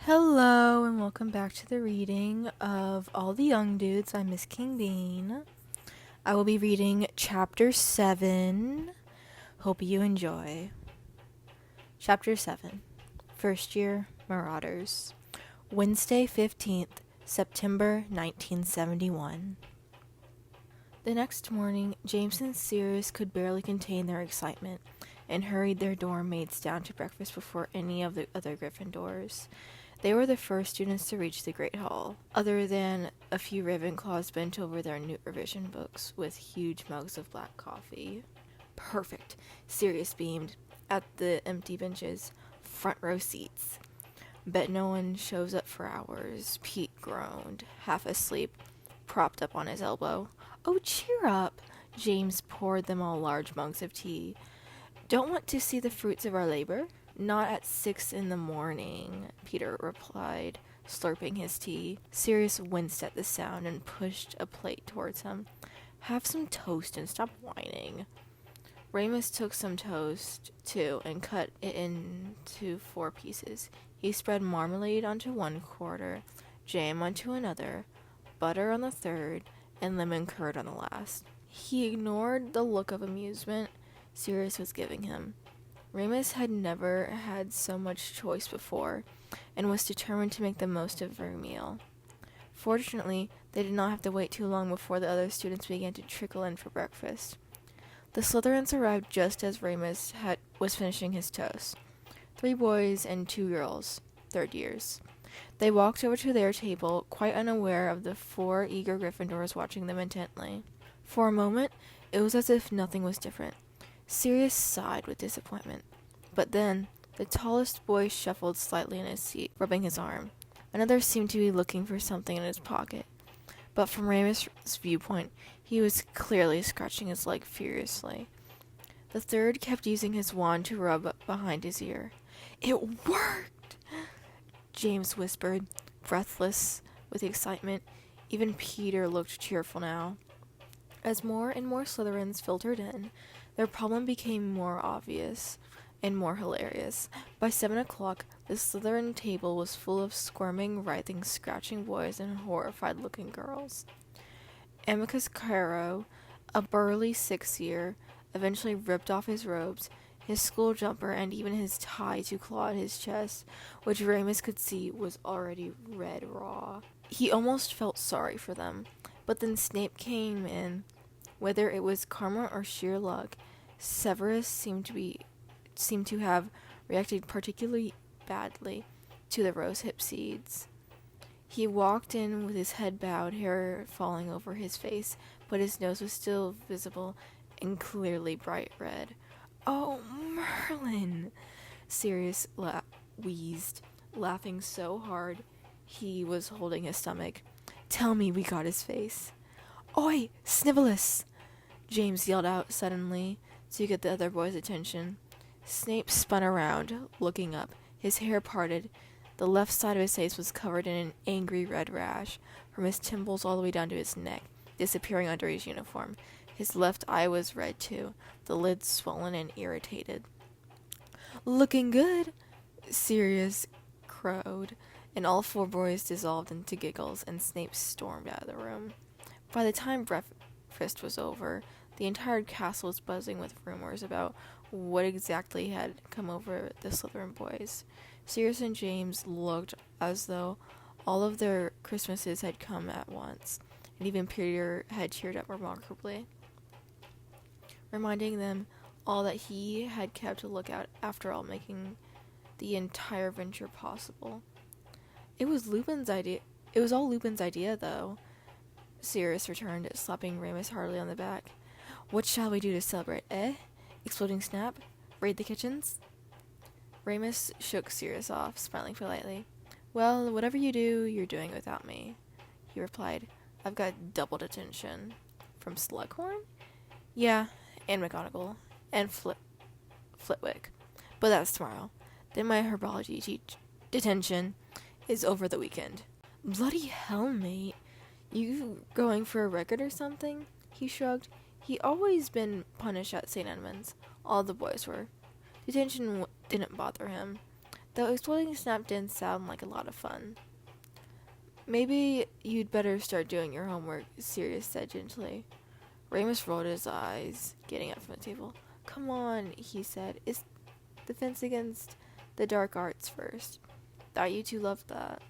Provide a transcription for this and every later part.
Hello and welcome back to the reading of All the Young Dudes. I'm Miss King Bean. I will be reading chapter 7. Hope you enjoy. Chapter 7. First Year Marauders. Wednesday, 15th, September 1971. The next morning, James and Sirius could barely contain their excitement and hurried their dorm mates down to breakfast before any of the other Gryffindors. They were the first students to reach the Great Hall, other than a few Ravenclaws bent over their new revision books with huge mugs of black coffee. Perfect, Sirius beamed at the empty benches. Front row seats. Bet no one shows up for hours, Pete groaned, half asleep, propped up on his elbow. Oh, cheer up! James poured them all large mugs of tea. Don't want to see the fruits of our labor? Not at 6 in the morning, Peter replied, slurping his tea. Sirius winced at the sound and pushed a plate towards him. Have some toast and stop whining. Remus took some toast, too, and cut it into 4 pieces. He spread marmalade onto one quarter, jam onto another, butter on the third, and lemon curd on the last. He ignored the look of amusement Sirius was giving him. Remus had never had so much choice before, and was determined to make the most of every meal. Fortunately, they did not have to wait too long before the other students began to trickle in for breakfast. The Slytherins arrived just as Remus was finishing his toast. 3 boys and 2 girls, third years. They walked over to their table, quite unaware of the 4 eager Gryffindors watching them intently. For a moment, it was as if nothing was different. Sirius sighed with disappointment. But then, the tallest boy shuffled slightly in his seat, rubbing his arm. Another seemed to be looking for something in his pocket. But from Remus's viewpoint, he was clearly scratching his leg furiously. The third kept using his wand to rub behind his ear. It worked! James whispered, breathless with excitement. Even Peter looked cheerful now. As more and more Slytherins filtered in, their problem became more obvious and more hilarious. By 7 o'clock, the Slytherin table was full of squirming, writhing, scratching boys and horrified-looking girls. Amicus Carrow, a burly 6-year, eventually ripped off his robes, his school jumper, and even his tie to claw at his chest, which Remus could see was already red raw. He almost felt sorry for them, but then Snape came in. Whether it was karma or sheer luck, Severus seemed to have reacted particularly badly to the rosehip seeds. He walked in with his head bowed, hair falling over his face, but his nose was still visible and clearly bright red. Oh, Merlin! Sirius wheezed, laughing so hard he was holding his stomach. Tell me we got his face. Oi, Snivellus! James yelled out suddenly to get the other boy's attention. Snape spun around, looking up. His hair parted. The left side of his face was covered in an angry red rash, from his temples all the way down to his neck, disappearing under his uniform. His left eye was red, too, the lid swollen and irritated. Looking good, Sirius crowed, and all 4 boys dissolved into giggles, and Snape stormed out of the room. By the time breakfast was over, the entire castle was buzzing with rumors about what exactly had come over the Slytherin boys. Sirius and James looked as though all of their Christmases had come at once, and even Peter had cheered up remarkably, reminding them all that he had kept a lookout after all, making the entire venture possible. It was all Lupin's idea, though, Sirius returned, slapping Remus heartily on the back. What shall we do to celebrate, eh? Exploding snap? Raid the kitchens? Remus shook Sirius off, smiling politely. Well, whatever you do, you're doing without me, he replied. I've got double detention. From Slughorn? Yeah, and McGonagall. And Flitwick. But that's tomorrow. Then my herbology detention is over the weekend. Bloody hell, mate. You going for a record or something? He shrugged. He'd always been punished at St. Edmund's. All the boys were. Detention didn't bother him. Though exploding snap didn't sound like a lot of fun. Maybe you'd better start doing your homework, Sirius said gently. Remus rolled his eyes, getting up from the table. Come on, he said. It's Defense Against the Dark Arts first. Thought you two loved that.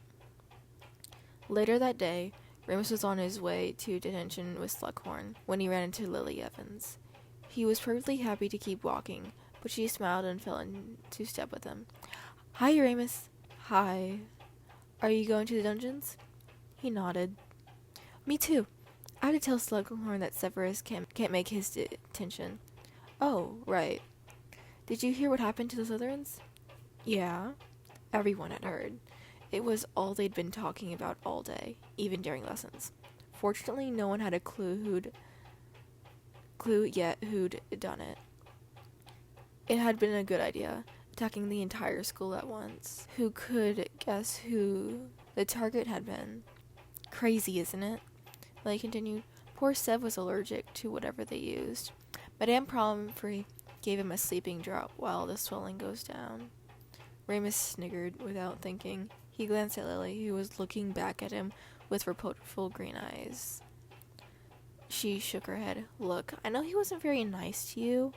Later that day, Remus was on his way to detention with Slughorn when he ran into Lily Evans. He was perfectly happy to keep walking, but she smiled and fell into step with him. Hi, Remus. Hi. Are you going to the dungeons? He nodded. Me too. I had to tell Slughorn that Severus can't make his detention. Oh, right. Did you hear what happened to the Slytherins? Yeah. Everyone had heard. It was all they'd been talking about all day, even during lessons. Fortunately, no one had a clue yet who'd done it. It had been a good idea, attacking the entire school at once. Who could guess who the target had been? Crazy, isn't it? Lily continued. Poor Sev was allergic to whatever they used. Madame Pomfrey gave him a sleeping draught while the swelling goes down. Remus sniggered without thinking. He glanced at Lily, who was looking back at him with reproachful green eyes. She shook her head. Look, I know he wasn't very nice to you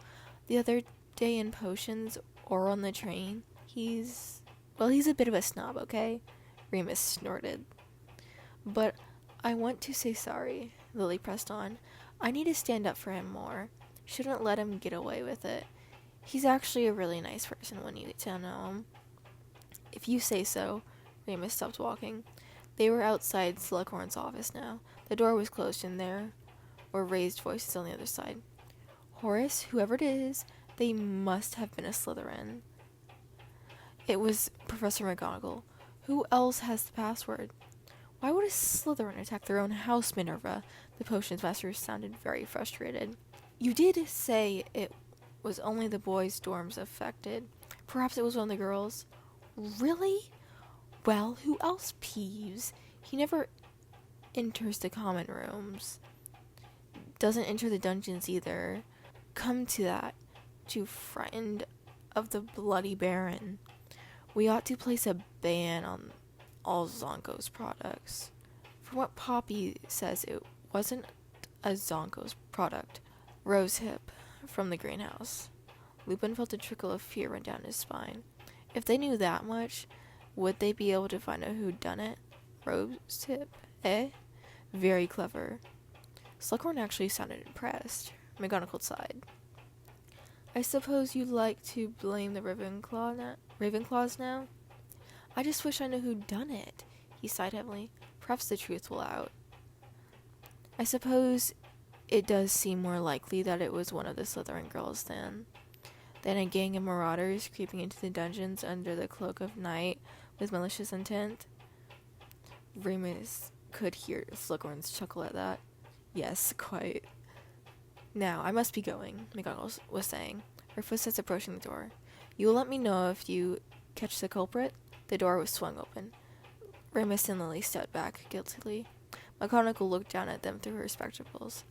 the other day in potions or on the train. He's a bit of a snob, okay? Remus snorted. But I want to say sorry, Lily pressed on. I need to stand up for him more. Shouldn't let him get away with it. He's actually a really nice person when you get to know him. If you say so. Remus stopped walking. They were outside Slughorn's office now. The door was closed and there were raised voices on the other side. Horace, whoever it is, they must have been a Slytherin. It was Professor McGonagall. Who else has the password? Why would a Slytherin attack their own house, Minerva? The potions master sounded very frustrated. You did say it was only the boys' dorms affected. Perhaps it was one of the girls. Really? Well, who else peeves? He never enters the common rooms. Doesn't enter the dungeons either. Come to that. Too frightened of the bloody Baron. We ought to place a ban on all Zonko's products. From what Poppy says, it wasn't a Zonko's product. Rosehip from the greenhouse. Lupin felt a trickle of fear run down his spine. If they knew that much, would they be able to find out who'd done it? Rosehip, eh? Very clever. Slughorn actually sounded impressed. McGonagall sighed. I suppose you'd like to blame the Ravenclaws now? I just wish I knew who'd done it. He sighed heavily. Perhaps the truth will out. I suppose it does seem more likely that it was one of the Slytherin girls than a gang of marauders creeping into the dungeons under the cloak of night with malicious intent. Remus could hear Slughorn's chuckle at that. Yes, quite. Now, I must be going, McGonagall was saying, her footsteps approaching the door. You will let me know if you catch the culprit? The door was swung open. Remus and Lily stepped back guiltily. McGonagall looked down at them through her spectacles.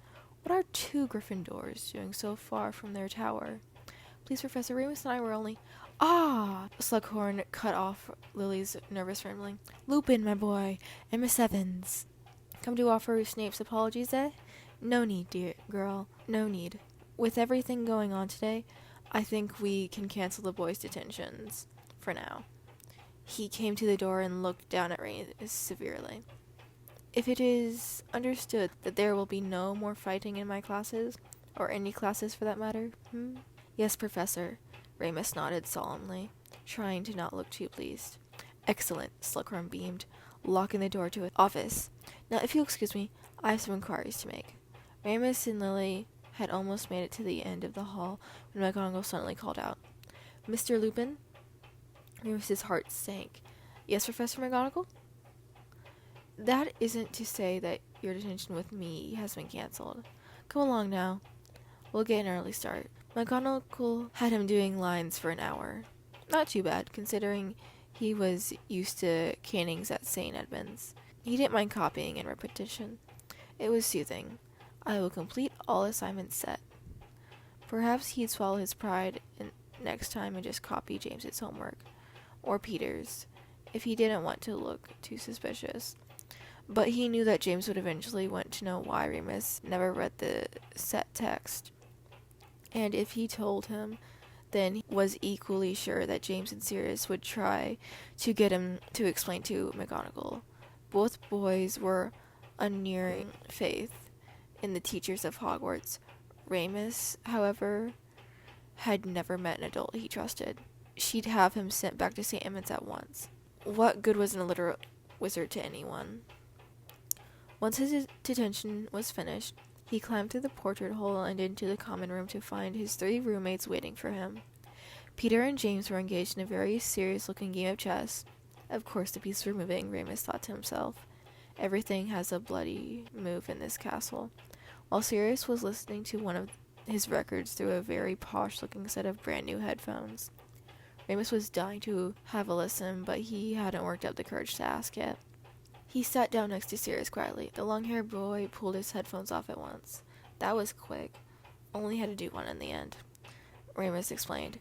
What are 2 Gryffindors doing so far from their tower? Please, Professor, Remus and I were only... Ah! Slughorn cut off Lily's nervous rambling. Lupin, my boy, and Miss Evans. Come to offer Snape's apologies, eh? No need, dear girl. No need. With everything going on today, I think we can cancel the boys' detentions. For now. He came to the door and looked down at Remus severely. If it is understood that there will be no more fighting in my classes, or any classes for that matter, Yes, Professor. Remus nodded solemnly, trying to not look too pleased. Excellent, Slughorn beamed, locking the door to his office. Now, if you'll excuse me, I have some inquiries to make. Remus and Lily had almost made it to the end of the hall when McGonagall suddenly called out, Mr. Lupin? Remus's heart sank. Yes, Professor McGonagall? That isn't to say that your detention with me has been cancelled. Come along now. We'll get an early start. McGonagall had him doing lines for an hour. Not too bad, considering he was used to canings at St. Edmund's. He didn't mind copying and repetition. It was soothing. I will complete all assignments set. Perhaps he'd swallow his pride next time and just copy James's homework. or Peter's, if he didn't want to look too suspicious. But he knew that James would eventually want to know why Remus never read the set text. And if he told him, then he was equally sure that James and Sirius would try to get him to explain to McGonagall. Both boys were unerring faith in the teachers of Hogwarts. Remus, however, had never met an adult he trusted. She'd have him sent back to St. Edmund's at once. What good was an illiterate wizard to anyone? Once his detention was finished, he climbed through the portrait hole and into the common room to find his 3 roommates waiting for him. Peter and James were engaged in a very serious-looking game of chess. Of course the pieces were moving, Remus thought to himself. Everything has a bloody move in this castle. While Sirius was listening to one of his records through a very posh-looking set of brand-new headphones. Remus was dying to have a listen, but he hadn't worked up the courage to ask yet. He sat down next to Sirius quietly. The long-haired boy pulled his headphones off at once. That was quick. Only had to do one in the end. Remus explained.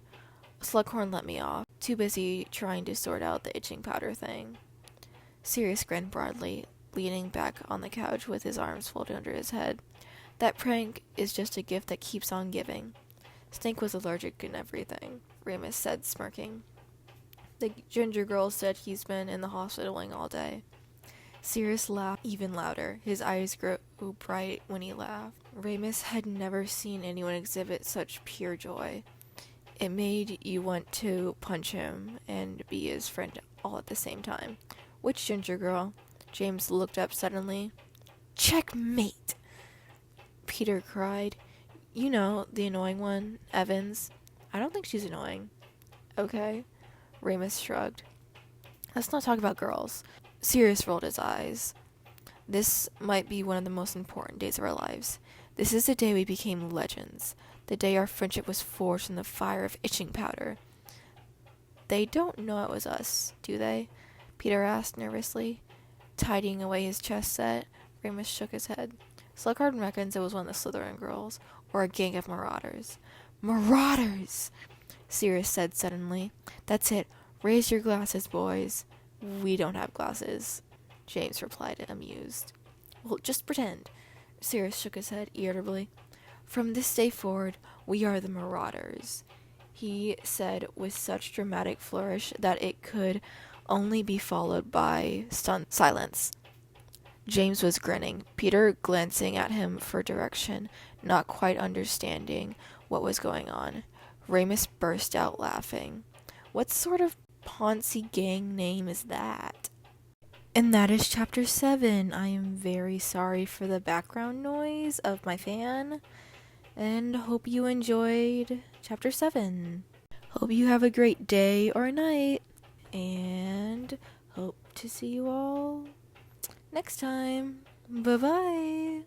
Slughorn let me off. Too busy trying to sort out the itching powder thing. Sirius grinned broadly, leaning back on the couch with his arms folded under his head. That prank is just a gift that keeps on giving. Stink was allergic and everything, Remus said, smirking. The ginger girl said he's been in the hospitaling all day. Sirius laughed even louder. His eyes grew bright when he laughed. Remus had never seen anyone exhibit such pure joy. It made you want to punch him and be his friend all at the same time. Which ginger girl? James looked up suddenly. Checkmate! Peter cried. You know, the annoying one, Evans. I don't think she's annoying. Okay. Remus shrugged. Let's not talk about girls. Sirius rolled his eyes. This might be one of the most important days of our lives. This is the day we became legends. The day our friendship was forged in the fire of itching powder. They don't know it was us, do they? Peter asked nervously. Tidying away his chess set, Remus shook his head. Slughorn reckons it was one of the Slytherin girls, or a gang of marauders. Marauders! Sirius said suddenly. That's it. Raise your glasses, boys. We don't have glasses, James replied, amused. Well, just pretend. Sirius shook his head irritably. From this day forward, we are the Marauders, he said with such dramatic flourish that it could only be followed by stunned silence. James was grinning, Peter glancing at him for direction, not quite understanding what was going on. Remus burst out laughing. What sort of Ponzi gang name is that? And that is chapter 7. I am very sorry for the background noise of my fan, and hope you enjoyed chapter 7. Hope you have a great day or night, and hope to see you all next time. Bye-bye.